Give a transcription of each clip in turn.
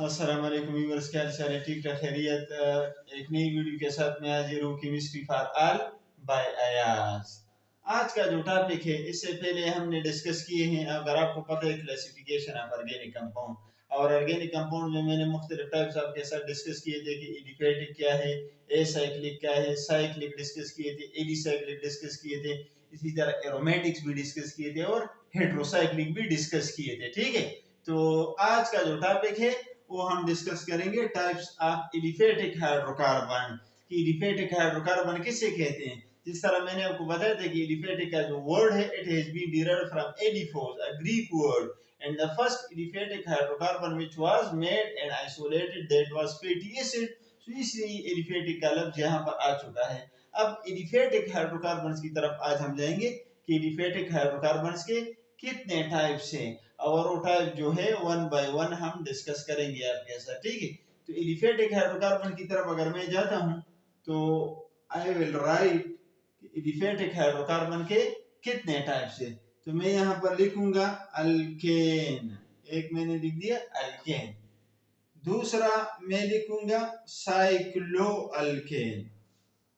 अस्सलाम वालेकुम व्यूअर्स, क्या हाल चाल है? ठीक ठाक खैरियत। एक नई वीडियो के साथ मैं हाजिर हूँ, chemistry for all by Ayaz. आज का जो टॉपिक है इससे पहले हमने डिस्कस किए हैं। अगर आपको पता है क्लासिफिकेशन ऑफ ऑर्गेनिक कंपाउंड और ऑर्गेनिक कंपाउंड में मैंने मुख्तलिफ टाइप्स आपके साथ डिस्कस किए थे कि एलिफेटिक क्या है, एसाइक्लिक क्या है, साइक्लिक डिस्कस किए थे, एडिसाइक्लिक डिस्कस किए थे, इसी तरह एरोमेटिक्स भी डिस्कस किए थे और हेट्रोसाइक्लिक भी डिस्कस किए थे। ठीक है, तो आज का जो टॉपिक है वो हम डिस्कस करेंगे टाइप्स ऑफ एलिफेटिक हाइड्रोकार्बन कि एलिफेटिक हाइड्रोकार्बन किसे कहते हैं। जिस तरह मैंने आपको बताया था कि एलिफेटिक का जो वर्ड है it has been derived from aleiphos, a Greek word, and the first aliphatic hydrocarbon which was made and isolated that was fatty acid। so इसलिए एलिफेटिक का लफ्ज यहाँ पर आ चुका है। अब एलिफेटिक हाइड्रोकार्बन्स की तरफ आज हम जाएंगे कि एलिफेटिक हाइड्रोकार्बन्स के कितने टाइप्स हैं और वो टाइप जो है वन बाय वन हम डिस्कस करेंगे आपके साथ। ठीक है, तो एलिफेटिक हाइड्रोकार्बन की तरफ अगर मैं जाता हूं तो I will write aliphatic hydrocarbon के कितने टाइप्स है। तो मैं यहाँ पर लिखूंगा अल्केन, एक मैंने लिख दिया अल्केन। दूसरा मैं लिखूंगा साइक्लो अल्केन,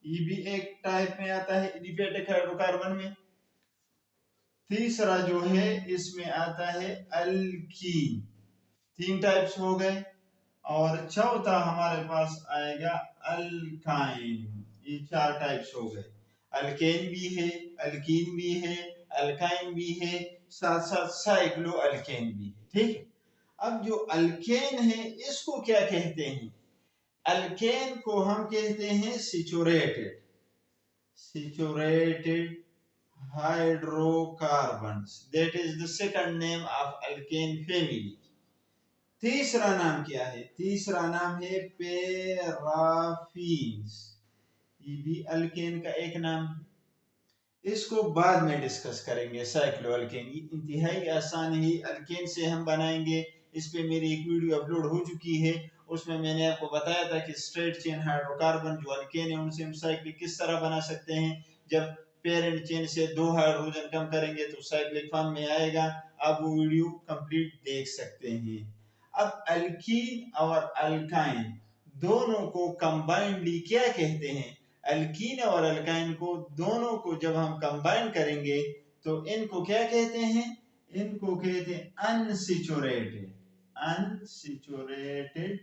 ये भी एक टाइप में आता है एलिफेटिक हाइड्रोकार्बन में। तीसरा जो है इसमें आता है अल्कीन, तीन टाइप्स हो गए। और चौथा हमारे पास आएगा अल्काइन, ये चार टाइप्स हो गए। अल्केन भी है, अल्कीन भी है, अल्काइन भी है, साथ साथ साइक्लो अल्केन भी है। ठीक है, अब जो अल्केन है इसको क्या कहते हैं? अल्केन को हम कहते हैं सिचुरेटेड, सिचुरेटेड hydrocarbons, that is the second name of alkane family। तीसरा नाम क्या है? तीसरा नाम है पैराफिन्स, ये भी अल्केन का एक नाम है। इसको बाद में डिस्कस करेंगे। साइक्लो अल्केन इंतहाई आसान है, अल्केन से हम बनाएंगे। इस पे मेरी एक वीडियो अपलोड हो चुकी है, उसमें मैंने आपको बताया था कि स्ट्रेट चेन हाइड्रोकार्बन जो अल्केन है उनसे हम साइक्लिक किस तरह बना सकते हैं। जब पेरेंट चेन से दो हाइड्रोजन कम करेंगे तो साइक्लिक फॉर्म में आएगा। आप वो वीडियो कंप्लीट देख सकते हैं। अब अल्कीन और अल्काइन दोनों को कंबाइंडली क्या कहते हैं? अल्कीन और अल्काइन को दोनों को जब हम कंबाइन करेंगे तो इनको क्या कहते हैं? इनको कहते हैं अनसिचुरेटेड, अनसिचुरेटेड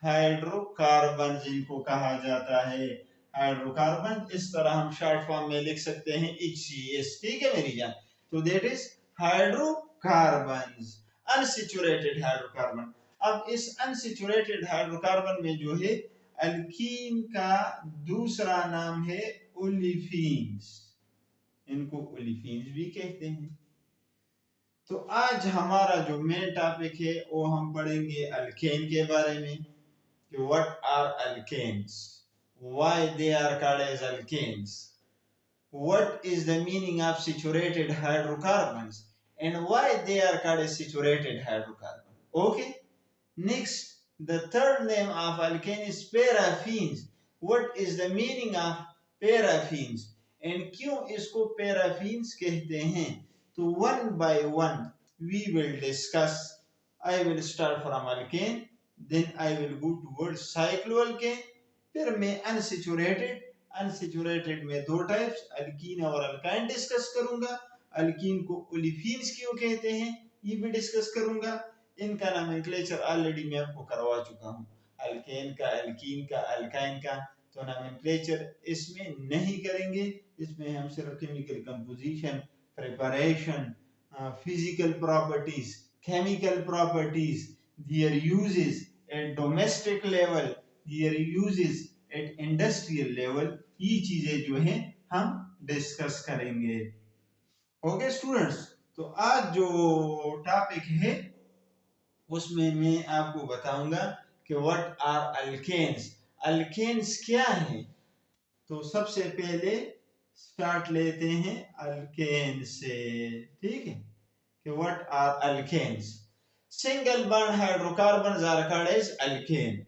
हाइड्रोकार्बन जिनको कहा जाता है। हाइड्रोकार्बन इस तरह हम शॉर्ट फॉर्म में लिख सकते हैं HCS। ठीक है मेरी जान, तो दैट इज हाइड्रोकार्बन, अनसिचुरेटेड हाइड्रोकार्बन। अब इस अनसिचुरेटेड हाइड्रोकार्बन में जो है अल्कीन का दूसरा नाम है ओलिफिन्स, इनको ओलिफिन्स भी कहते हैं। तो आज हमारा जो मेन टॉपिक है वो हम पढ़ेंगे अल्केन के बारे में कि what are alkanes, why they are called as alkanes, what is the meaning of saturated hydrocarbons and why they are called as saturated hydrocarbon। okay, next the third name of alkane is paraffins। what is the meaning of paraffins and क्यों इसको paraffins कहते हैं? तो one by one we will discuss। I will start from alkane, then I will go towards cycloalkane, फिर मैं unsaturated, unsaturated में दो types alkyne और अल्काइन डिस्कस करूंगा। अल्कीन को ओलिफिन्स क्यों कहते हैं ये भी डिस्कस करूंगा। इनका नोमेनक्लेचर ऑलरेडी मैं आपको करवा चुका हूं, अल्केन का, अल्कीन का, अल्काइन का। तो नोमेनक्लेचर इसमें नहीं करेंगे, इसमें हम सिर्फ chemical composition, preparation, physical properties, chemical properties, their uses at domestic level, their uses at industrial level, ये चीजें जो हैं हम डिस्कस करेंगे। ओके स्टूडेंट्स, तो आज जो टॉपिक है उसमें मैं आपको बताऊंगा कि व्हाट आर अल्केन्स। अल्केन्स क्या है? तो सबसे पहले स्टार्ट लेते हैं अल्केन से। ठीक है, कि what are alkanes. Single bond hydrocarbons are called as alkane.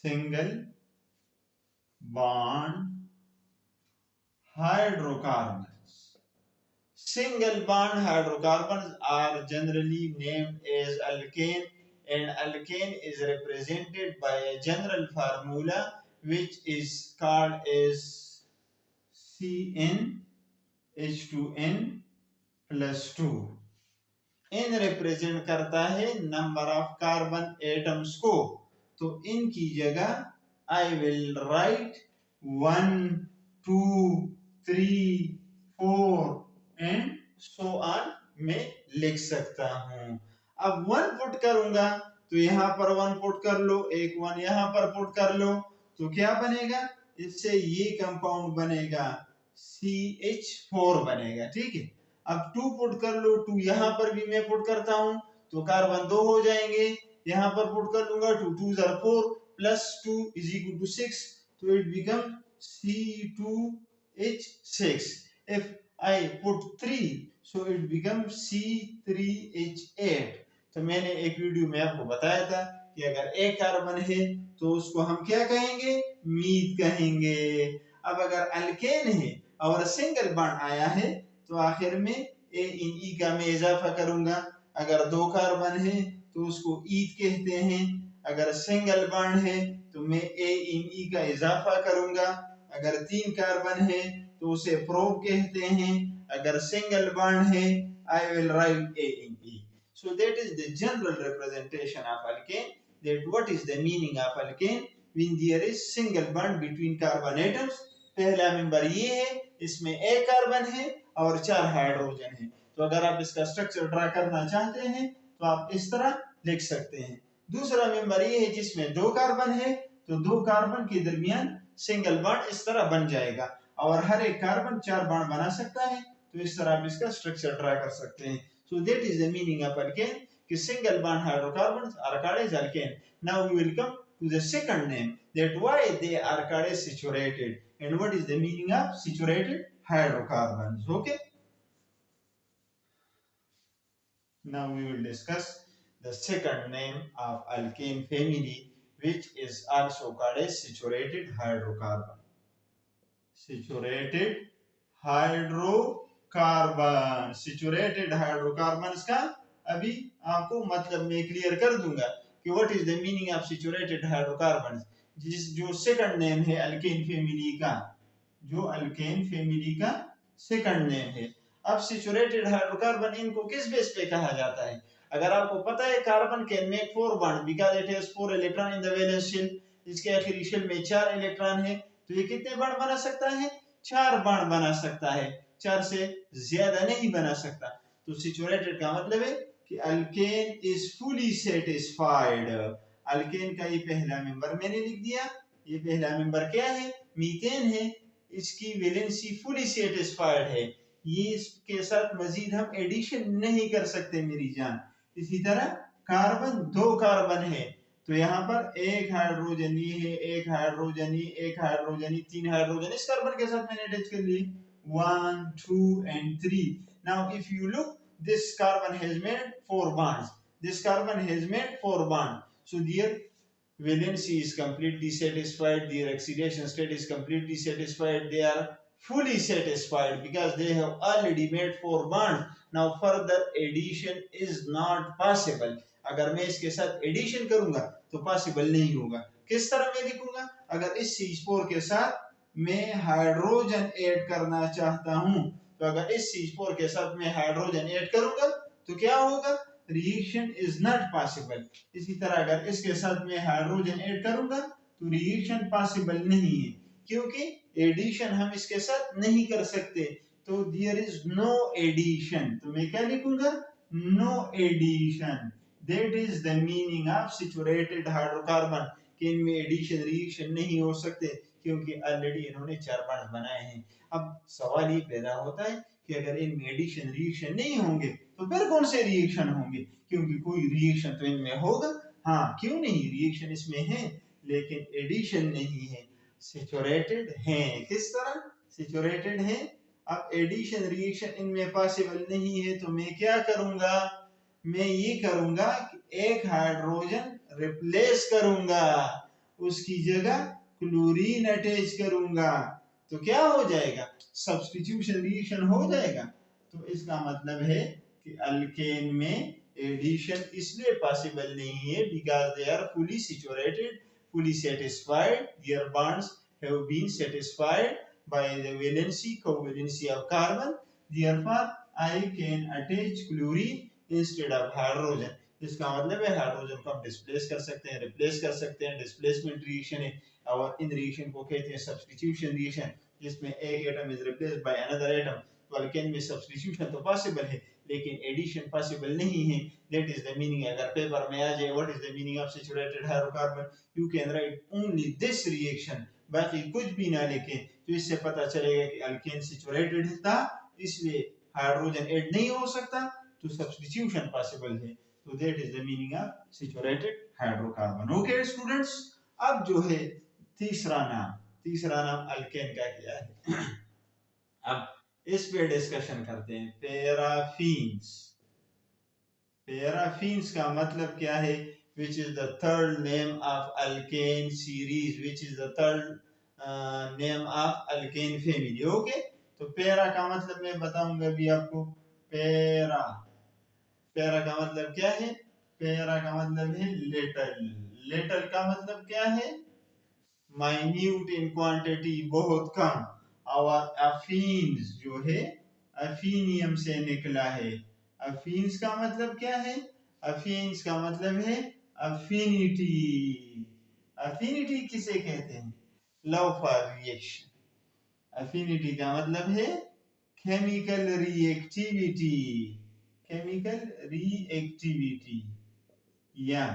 सिंगल bond hydrocarbons, single bond hydrocarbons are generally named as alkane and alkane is represented by a general formula which is called as CnH2n plus 2. n represent करता है number of carbon atoms को, तो इनकी जगह I will write 1 2 3 4 and so on में लिख सकता हूं। अब 1 पुट करूंगा तो यहां पर 1 पुट कर लो, एक 1 यहां पर पुट कर लो, तो क्या बनेगा, इससे ये कंपाउंड बनेगा CH4 बनेगा, ठीक है। अब 2 पुट कर लो, 2 यहां पर भी मैं पुट करता हूं तो कार्बन 2 हो जाएंगे, यहां पर पुट कर लूंगा 2 2 are 4 plus 2 is equal to 6, so it becomes C2H6. If I put 3 so it becomes C3H8. तो मैंने एक वीडियो में आपको बताया था कि अगर एक कार्बन है तो उसको हम क्या कहेंगे, मीथ कहेंगे। अब अगर अल्केन है और सिंगल बॉन्ड आया है तो आखिर में ए इन ई का मैं इजाफा करूंगा। अगर 2 कार्बन है तो उसको ईथ कहते हैं, अगर सिंगल बॉन्ड है तो मैं ए इन ई का इजाफा करूंगा। अगर 3 कार्बन है तो उसे प्रोप कहते हैं, अगर सिंगल बॉन्ड है I will write A in E. So that is the general representation of alkane. That what is the meaning of alkane when there is single bond between carbon atoms. पहला member ये है, इसमें एक carbon है और 4 hydrogen है। तो अगर आप इसका स्ट्रक्चर ड्रा करना चाहते हैं तो आप इस तरह लिख सकते हैं। दूसरा मेंबर ये है जिसमें 2 कार्बन है, तो 2 कार्बन के दरमियान सिंगल बॉन्ड इस तरह बन जाएगा और हर एक कार्बन 4 बॉन्ड बना सकता है, तो इस तरह आप इसका स्ट्रक्चर ड्रा कर सकते हैं। So that is the meaning of alkane, कि single bond hydrocarbons are called as alkane. Now we will come to the second name, that why they are called as saturated and what is the meaning of saturated hydrocarbons. Okay. Now we will discuss the second name of alkane family, which is also called as saturated hydrocarbon. Saturated hydrocarbon, saturated hydrocarbons का अभी आपको मतलब मैं clear कर दूंगा कि what is the meaning of saturated hydrocarbons, जिस जो सेकंड नेम है अल्केन फैमिली का, जो अल्केन फैमिली का सेकंड नेम है। अब सैचुरेटेड हाइड्रोकार्बन इनको किस बेस पे कहा जाता है, अगर आपको पता है carbon can make 4 bond because it has 4 electron in the valence shell, इसके आखिरी शेल में 4 इलेक्ट्रॉन है, तो ये कितने बॉन्ड बना सकता है, 4 बॉन्ड बना सकता है, 4 से ज्यादा नहीं बना सकता। तो सैचुरेटेड का मतलब है कि alkane is fully satisfied. Alkane का ये पहला मेंबर मैंने लिख दिया, ये पहला मेंबर क्या है, मीथेन है, इसकी वैलेंसी फुली सेटिस्फाइड है, ये इसके साथ मजीद हम एडिशन नहीं कर सकते मेरी जान। इसी तरह कार्बन 2 कार्बन है, तो यहाँ पर एक हाइड्रोजन ये है, एक हाइड्रोजन ये, एक हाइड्रोजन ये, 3 हाइड्रोजन इस कार्बन के साथ मैंने अटैच कर लिए 1 2 and 3. Now if you look, this carbon has made 4 bonds, this carbon has made 4 bonds, so their valency is completely satisfied, their oxidation state is completely satisfied, they are fully satisfied because they have already made 4 bonds. Now further addition is not possible. अगर मैं इसके साथ addition करूंगा तो possible नहीं होगा। किस तरह मैं लिखूंगा, अगर इस CH4 के साथ मैं हाइड्रोजन ऐड करना चाहता हूं, तो अगर इस CH4 के साथ मैं हाइड्रोजन ऐड करूंगा तो क्या होगा, रिएक्शन इज नॉट पॉसिबल। इसी तरह अगर इसके साथ मैं हाइड्रोजन ऐड करूंगा तो रिएक्शन पॉसिबल नहीं है, क्योंकि एडिशन हम इसके साथ नहीं कर सकते, तो देयर इज नो एडिशन। तो मैं क्या लिखूंगा, no addition. That is the meaning of saturated hydrocarbon, कि इनमें एडिशन रिएक्शन नहीं हो सकते क्योंकि ऑलरेडी इन्होंने 4 बॉन्ड बनाए हैं। अब सवाल ये पैदा होता है कि अगर इनमें एडिशन रिएक्शन नहीं होंगे तो फिर कौन से रिएक्शन होंगे, क्योंकि कोई रिएक्शन तो इनमें होगा। हाँ क्यों नहीं, रिएक्शन इसमें है लेकिन एडिशन नहीं है, सैचुरेटेड हैं। किस तरह सैचुरेटेड हैं। अब एडिशन रिएक्शन इनमें पॉसिबल नहीं है, तो मैं क्या करूंगा, मैं ये करूंगा कि एक हाइड्रोजन रिप्लेस करूंगा, उसकी जगह क्लोरीन अटैच करूंगा, तो क्या हो जाएगा, सब्स्टिट्यूशन रिएक्शन हो जाएगा। तो इसका मतलब है कि अल्केन में एडिशन इसलिए पॉसिबल नहीं है because they are fully saturated, fully satisfied, their bonds have been satisfied by the valency covalency of carbon, therefore I can attach chlorine instead of hydrogen. इसका मतलब है हाइड्रोजन को हम डिस्प्लेस कर सकते हैं, रिप्लेस कर सकते हैं, डिस्प्लेसमेंट रिएक्शन है। और इन रिएक्शन को कहते हैं सब्स्टिट्यूशन रिएक्शन, जिसमें एक atom is replaced by another atom. तो अल्केन में सब्स्टिट्यूशन तो पॉसिबल है लेकिन एडिशन पॉसिबल नहीं है। That is the meaning. अगर पेपर में आ जाए what is the meaning of saturated hydrocarbon, you can write only this reaction, बाकी कुछ भी ना लिखें तो इससे पता चलेगा कि अल्केन सैचुरेटेड था इसलिए हाइड्रोजन ऐड नहीं हो सकता, तो सब्स्टिट्यूशन पॉसिबल है। तो that is the meaning of saturated hydrocarbon. Okay students, अब जो है तीसरा नाम अल्केन का क्या है अब इस पे डिस्कशन करते हैं। पैराफिन्स। पैराफिन्स का मतलब क्या है? which is the third name of alkane series, which is the third name of alkane family. okay, तो पैरा का मतलब मैं बताऊंगा अभी आपको। पैरा का मतलब क्या है? पैरा का मतलब है लिटिल। लिटिल का मतलब क्या है? माइन्यूट इन क्वांटिटी, बहुत कम। और अफीन्स जो है अफीनियम से निकला है। अफीन्स का मतलब क्या है? अफीन्स का मतलब है अफिनिटी। अफिनिटी किसे कहते हैं? Love for reaction. अफिनिटी का मतलब है केमिकल रिएक्टिविटी, केमिकल रिएक्टिविटी या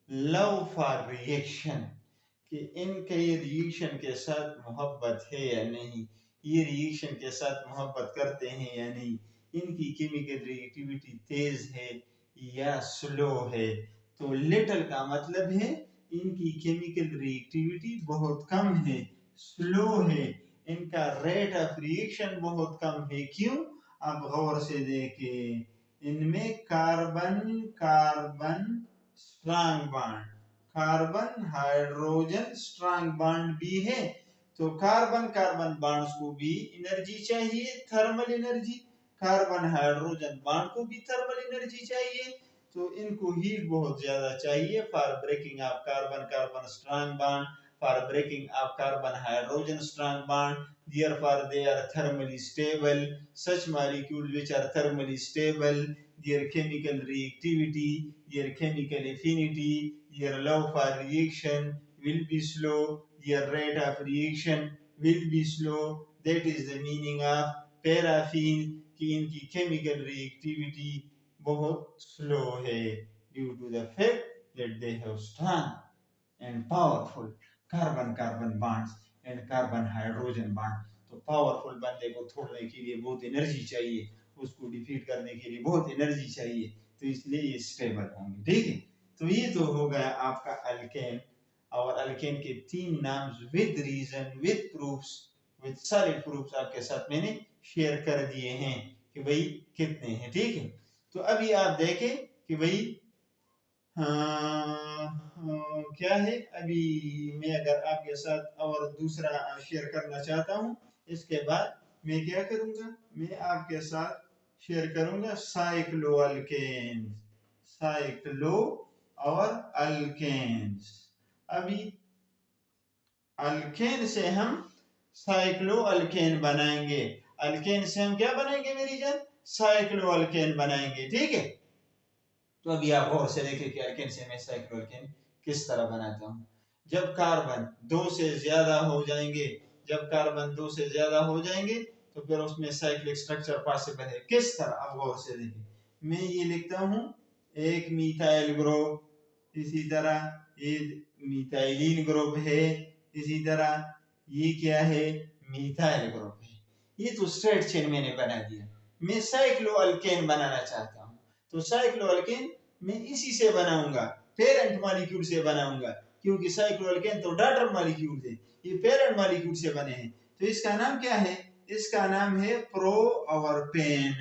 लव फॉर रिएक्शन, कि इनके ये रिएक्शन के साथ मोहब्बत है या नहीं, ये रिएक्शन के साथ मोहब्बत करते हैं या नहीं, इनकी केमिकल रिएक्टिविटी तेज है या स्लो है। तो लिटिल का मतलब है इनकी केमिकल रिएक्टिविटी बहुत कम है, स्लो है, इनका रेट ऑफ रिएक्शन बहुत कम है। क्यों? आप गौर से देखें, इनमें carbon carbon strong bond, carbon hydrogen strong bond भी है। तो कार्बन कार्बन बॉन्ड्स को भी एनर्जी चाहिए, thermal energy. Carbon hydrogen bond को भी थर्मल एनर्जी चाहिए। तो इनको हीट बहुत ज्यादा चाहिए for breaking of carbon carbon strong bond, for breaking of carbon hydrogen strong bond. therefore they are thermally stable. Such molecules which are thermally stable, their chemical reactivity, their chemical affinity, their love for reaction will be slow, their rate of reaction will be slow. That is the meaning of paraffin, कि इनकी chemical reactivity बहुत slow है due to the fact that they have strong and powerful carbon carbon bonds and carbon hydrogen bond. तो powerful बंदे को तोड़ने के लिए बहुत एनर्जी चाहिए, उसको डिफीट करने के लिए बहुत एनर्जी चाहिए, तो इसलिए ये स्टेबल होंगे। ठीक है, तो ये तो हो गया आपका अल्केन। और अल्केन के 3 names with reason, with proofs, with सारे प्रूफ्स आपके साथ मैंने शेयर कर दिए हैं कि भाई कितने हैं। ठीक है, तो अभी आप देखें कि भाई क्या है। अभी मैं अगर आपके साथ और दूसरा शेयर करना चाहता हूं, इसके बाद मैं क्या करूंगा, मैं आपके साथ शेयर करूंगा साइक्लो अल्केन, साइक्लो और अल्केन्स। अभी अल्केन से हम साइक्लो अल्केन बनाएंगे, अल्केन से हम क्या बनाएंगे मेरी जान? साइक्लो अल्केन बनाएंगे। ठीक है, तो अभी आप गौर से देखिए कि अल्केन से मैं साइक्लो अल्केन किस तरह बनाता हूं। जब कार्बन 2 से ज्यादा हो जाएंगे, जब कार्बन 2 से ज्यादा हो जाएंगे तो फिर उसमें साइक्लिक स्ट्रक्चर पॉसिबल है। किस तरह? आप गौर से देखिए, मैं ये लिखता हूं एक मिथाइल ग्रुप, इसी तरह ये मिथाइलिन ग्रुप है, इसी तरह ये क्या है? मिथाइल ग्रुप है। ये तो स्ट्रेट चेन मैंने बना दिया। मैं साइक्लो अल्केन बनाना चाहता हूं, तो साइक्लो अल्केन मैं इसी से बनाऊंगा, पेरेंट मॉलिक्यूल से बनाऊंगा, क्योंकि साइक्लो अल्केन तो डॉटर मॉलिक्यूल है, ये पेरेंट मॉलिक्यूल से बने हैं। तो इसका नाम क्या है? इसका नाम है प्रोपेन।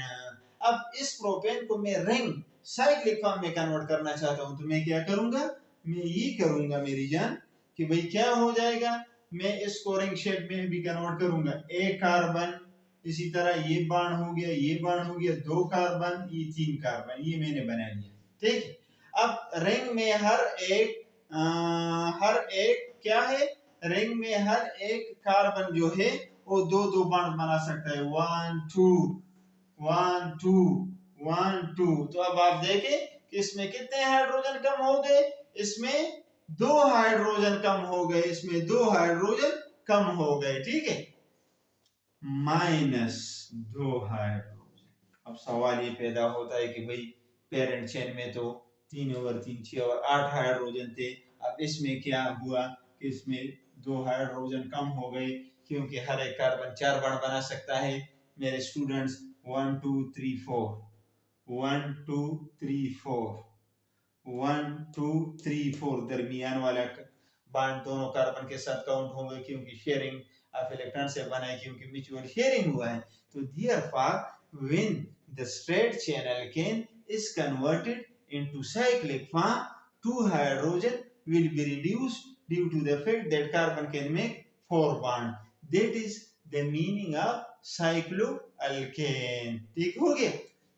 अब इस प्रोपेन को मैं रिंग साइक्लिक फॉर्म में कन्वर्ट करना चाहता हूं, तो मैं क्या करूंगा? मैं ये करूंगा मेरी जान कि भाई क्या हो जाएगा, मैं इसको रिंग शेप में भी कन्वर्ट करूंगा। एक कार्बन, इसी तरह ये बाण हो गया, ये बाण हो गया, 2 कार्बन, ये 3 कार्बन, ये मैंने बना लिया। ठीक है। अब रिंग में हर एक क्या है, रिंग में हर एक कार्बन जो है वो दो दो बॉन्ड बना सकता है, 1 2 1 2 1 2। तो अब आप देखें कि इसमें कितने हाइड्रोजन कम हो गए, इसमें 2 हाइड्रोजन कम हो गए, इसमें 2 हाइड्रोजन कम हो गए, ठीक है, -2 हाइड्रोजन। अब सवाल ये पैदा होता है कि भाई पेरेंट चेन में तो 3 ओवर 3 6 और 8 हाइड्रोजन थे, अब इसमें क्या हुआ कि इसमें 2 हाइड्रोजन कम हो गए, क्योंकि हर एक कार्बन 4 बॉन्ड बना सकता है मेरे स्टूडेंट्स। 1 2 3 4 1 2 3 4 1 2 3 4 दरमियान वाला बॉन्ड दोनों कार्बन के साथ काउंट होंगे, क्योंकि शेयरिंग ऑफ इलेक्ट्रॉन से बना है, क्योंकि म्यूचुअल शेयरिंग हुआ है। तो therefore when the straight chain alkane is converted into cyclic form, 2 hydrogen will be reduced due to the fact that carbon can make 4 bond. That is the meaning of cycloalkane। ठीक हो गया।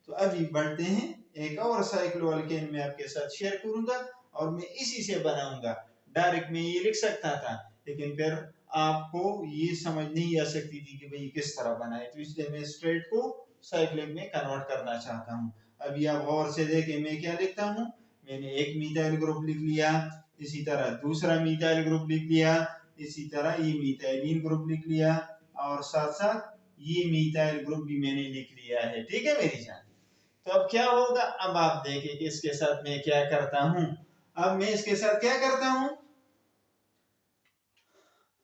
तो अभी बढ़ते हैं, एक और साइक्लोअल्केन मैं आपके साथ शेयर करूंगा और मैं इसी से बनाऊंगा। डायरेक्ट में ये लिख सकता था, लेकिन फिर आपको ये समझ नहीं आ सकती थी कि भाई किस तरह बनाए, तो इसलिए मैं स्ट्रेट को साइक्लिक में कन्वर्ट करना चाहता हूँ। अभी आप गौर से देखें मैं क्या लिखता हूँ, मैंने एक मिथाइल ग्रुप लिख लिया, इसी तरह दूसरा मिथाइल ग्रुप लिख लिया, इसी तरह ये मिथाइलिन ग्रुप लिख लिया, और साथ साथ ये मिथाइल ग्रुप भी मैंने लिख लिया है, ठीक है मेरी जान। तो अब क्या होगा, अब आप देखें कि इसके साथ मैं क्या करता हूं। अब मैं इसके साथ क्या करता हूं,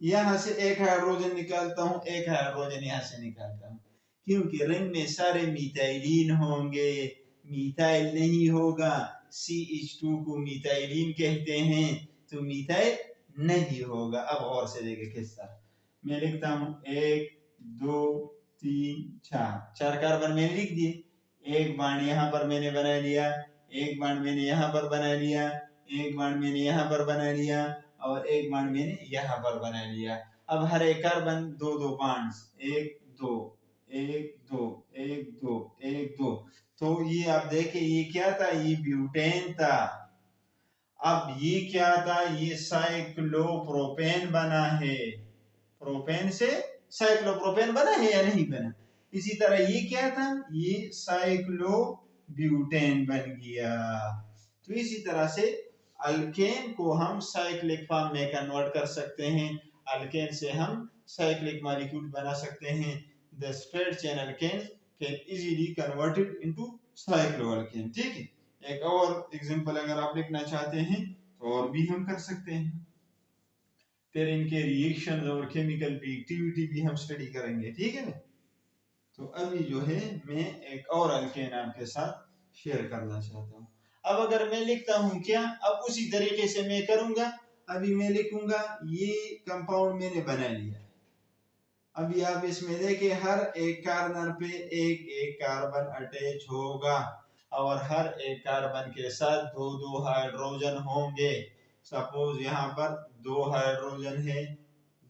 यहां से एक हाइड्रोजन निकालता हूं, एक हाइड्रोजन यहां से निकालता हूं, क्योंकि रिंग में सारे मिथाइलिन होंगे, मिथाइल नहीं होगा। CH2 को मिथाइलिन कहते हैं, तो मिथाइल नहीं होगा। अब और से देखें किस तरह मैं लिखता हूं, 1 2 3 4 कार्बन मैंने लिख दिए, एक बाण यहाँ पर मैंने बना लिया, एक बाण मैंने यहाँ पर बना लिया, एक बाण मैंने यहाँ पर बना लिया, और एक बाण मैंने यहाँ पर बना लिया। अब हर एक कार्बन दो दो बाण, 1 2 1 2 1 2 1 2। तो ये आप देखें ये क्या था, ये ब्यूटेन था। अब ये क्या था, ये साइक्लोप्रोपेन बना है, प्रोपेन से साइक्लोप्रोपेन बना है या नहीं बना। इसी तरह ये क्या था, ये साइक्लोब्यूटेन बन गया। तो इसी तरह से अल्केन को हम साइक्लिक फॉर्म में कन्वर्ट कर सकते हैं, अल्केन से हम साइक्लिक मॉलिक्यूल बना सकते हैं। The straight chain alkane can easily converted into cycloalkane. ठीक है, एक और एग्जांपल अगर आप लिखना चाहते हैं तो और भी हम कर सकते हैं, फिर इनके रिएक्शन और केमिकल रिएक्टिविटी भी हम स्टडी करेंगे, ठीक है ना। तो अभी जो है मैं एक और अल्केन आपके साथ शेयर करना चाहता हूँ। अब अगर मैं लिखता हूँ क्या, अब उसी तरीके से मैं करूंगा। अभी मैं लिखूंगा, ये कंपाउंड मैंने बना लिया। अभी आप इसमें देखिए हर एक कार्बन पे एक एक कार्बन अटैच होगा, और हर एक कार्बन के साथ दो दो हाइड्रोजन होंगे। सपोज यहाँ पर 2 हाइड्रोजन है,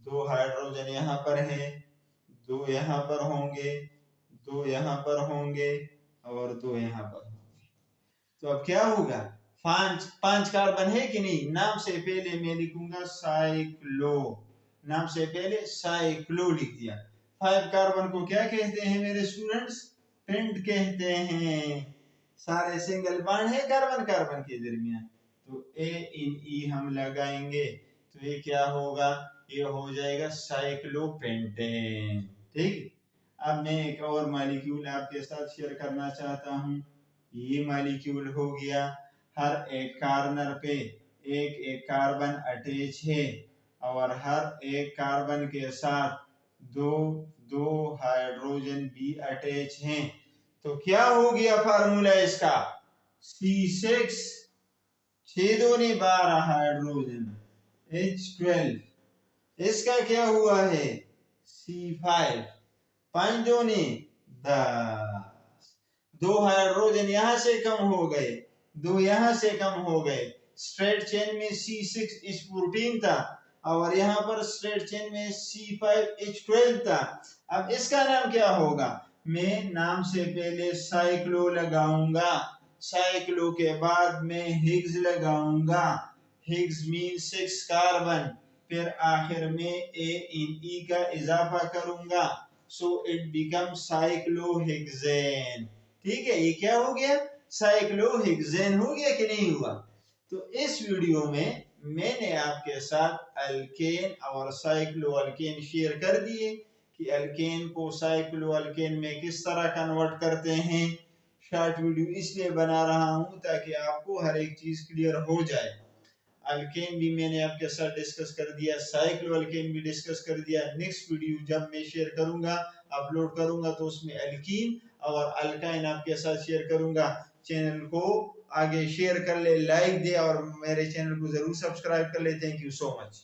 2 हाइड्रोजन यहाँ पर है, 2 यहाँ पर होंगे, 2 यहाँ पर होंगे, और 2 यहाँ पर होंगे। तो अब क्या होगा, 5 कार्बन है कि नहीं। नाम से पहले मैं लिखूंगा साइक्लो, नाम से पहले साइक्लो लिख दिया। 5 कार्बन को क्या कहते हैं मेरे स्टूडेंट्स, पेंट कहते हैं। सारे सिंगल बॉन्ड है कार्बन कार्बन के दरमियान, तो ए इन ई हम लगाएंगे, तो ये क्या होगा, ये हो जाएगा साइक्लोपेंटेन। ठीक, अब मैं एक और मॉलिक्यूल आपके साथ शेयर करना चाहता हूँ। ये मॉलिक्यूल हो गया, हर एक कार्बन पे एक एक कार्बन अटैच है, और हर एक कार्बन के साथ दो दो हाइड्रोजन भी अटैच हैं। तो क्या हो गया फार्मूला इसका, C6 6 दूनी 12 हाइड्रोजन H12, इसका क्या हुआ है C5 5 दूनी 10, 2 हाइड्रोजन यहां से कम हो गए, 2 यहां से कम हो गए। स्ट्रेट चेन में C6H14 था, और यहाँ पर स्ट्रेट चेन में C5H12 था। अब इसका नाम क्या होगा, मैं नाम से पहले साइक्लो लगाऊंगा, साइक्लो के बाद में हिग्स लगाऊंगा, हिग्स मीन 6 कार्बन, फिर आखिर में ए इन ई का इजाफा करूंगा, सो इट बिकम साइक्लोहेक्सेन। ठीक है, ये क्या हो गया, साइक्लोहेक्सेन हो गया कि नहीं हुआ। तो इस वीडियो में मैंने आपके साथ अल्केन और साइक्लोअल्केन शेयर कर दिए कि अल्केन को साइक्लोअल्केन में किस तरह कन्वर्ट करते हैं। शॉर्ट वीडियो इसलिए बना रहा हूं ताकि आपको हर एक चीज क्लियर हो जाए। अल्केन भी मैंने आपके साथ डिस्कस कर दिया, साइक्लोअल्केन भी डिस्कस कर दिया। नेक्स्ट वीडियो जब मैं शेयर करूंगा, अपलोड करूंगा, तो उसमें अल्कीन और अल्काइन आपके साथ शेयर करूंगा। चैनल को आगे शेयर कर ले, लाइक दे और मेरे चैनल को जरूर सब्सक्राइब कर ले। Thank you so much.